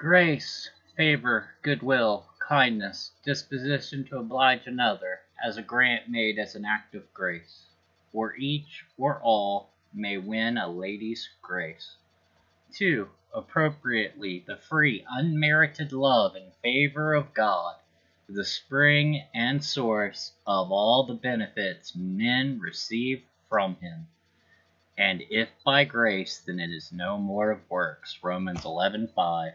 Grace, favor, goodwill, kindness, disposition to oblige another, as a grant made as an act of grace, or each or all may win a lady's grace. 2. Appropriately, the free, unmerited love and favor of God, the spring and source of all the benefits men receive from him. And if by grace, then it is no more of works. Romans 11:5.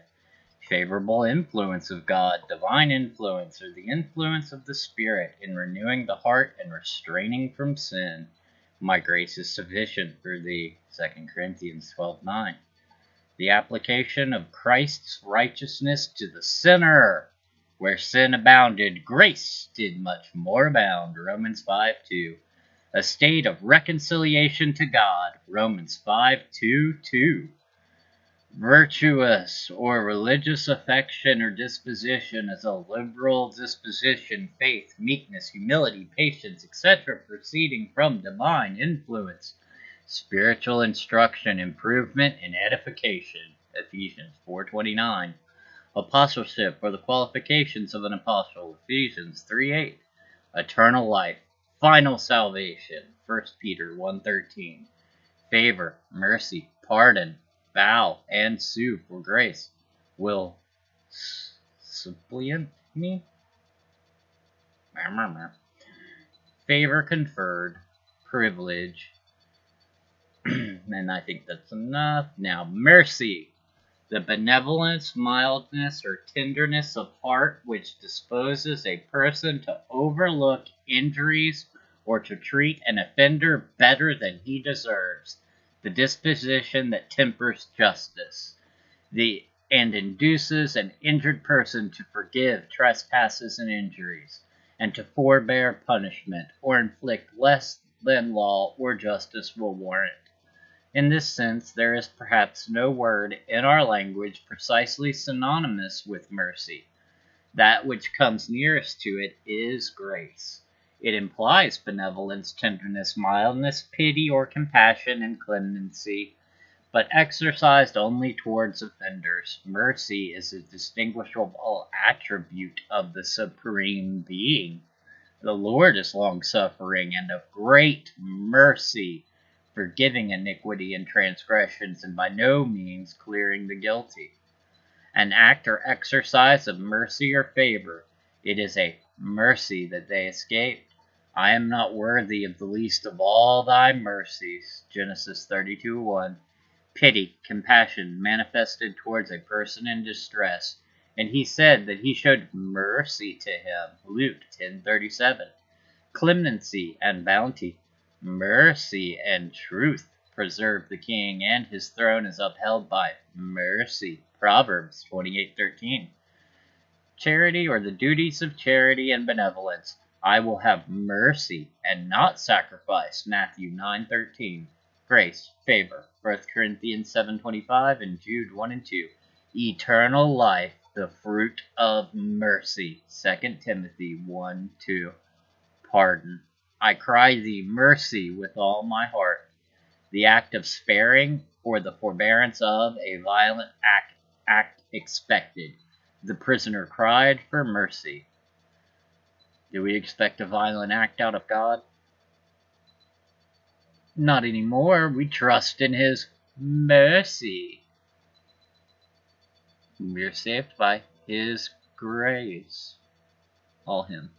Favorable influence of God, divine influence, or the influence of the Spirit in renewing the heart and restraining from sin. My grace is sufficient for thee. 2 Corinthians 12:9. The application of Christ's righteousness to the sinner. Where sin abounded, grace did much more abound. Romans 5:2. A state of reconciliation to God. Romans 5:2:2. Virtuous or religious affection or disposition is a liberal disposition, faith, meekness, humility, patience, etc., proceeding from divine influence, spiritual instruction, improvement, and edification. Ephesians 4:29. Apostleship or the qualifications of an apostle. Ephesians 3:8. Eternal life, final salvation. 1 Peter 1:13. Favor, mercy, pardon, bow, and sue for grace. Will suppliant me? Favor conferred, privilege, and I think that's enough. Now, mercy, the benevolence, mildness, or tenderness of heart which disposes a person to overlook injuries or to treat an offender better than he deserves. The disposition that tempers justice, and induces an injured person to forgive trespasses and injuries, and to forbear punishment, or inflict less than law or justice will warrant. In this sense, there is perhaps no word in our language precisely synonymous with mercy. That which comes nearest to it is grace. It implies benevolence, tenderness, mildness, pity, or compassion and clemency, but exercised only towards offenders. Mercy is a distinguishable attribute of the Supreme Being. The Lord is long-suffering and of great mercy, forgiving iniquity and transgressions, and by no means clearing the guilty. An act or exercise of mercy or favor, it is a mercy that they escaped. I am not worthy of the least of all thy mercies. Genesis 32:1. Pity, compassion manifested towards a person in distress, and he said that he showed mercy to him. Luke 10:37. Clemency and bounty, mercy and truth preserve the king, and his throne is upheld by mercy. Proverbs 28:13. Charity, or the duties of charity and benevolence. I will have mercy and not sacrifice. Matthew 9:13. Grace, favor. 1 Corinthians 7:25 and Jude 1 and 2. Eternal life, the fruit of mercy. 2 Timothy 1:2. Pardon. I cry thee mercy with all my heart. The act of sparing, or the forbearance of a violent act expected. The prisoner cried for mercy. Do we expect a violent act out of God? Not anymore. We trust in his mercy. We're saved by his grace. All him.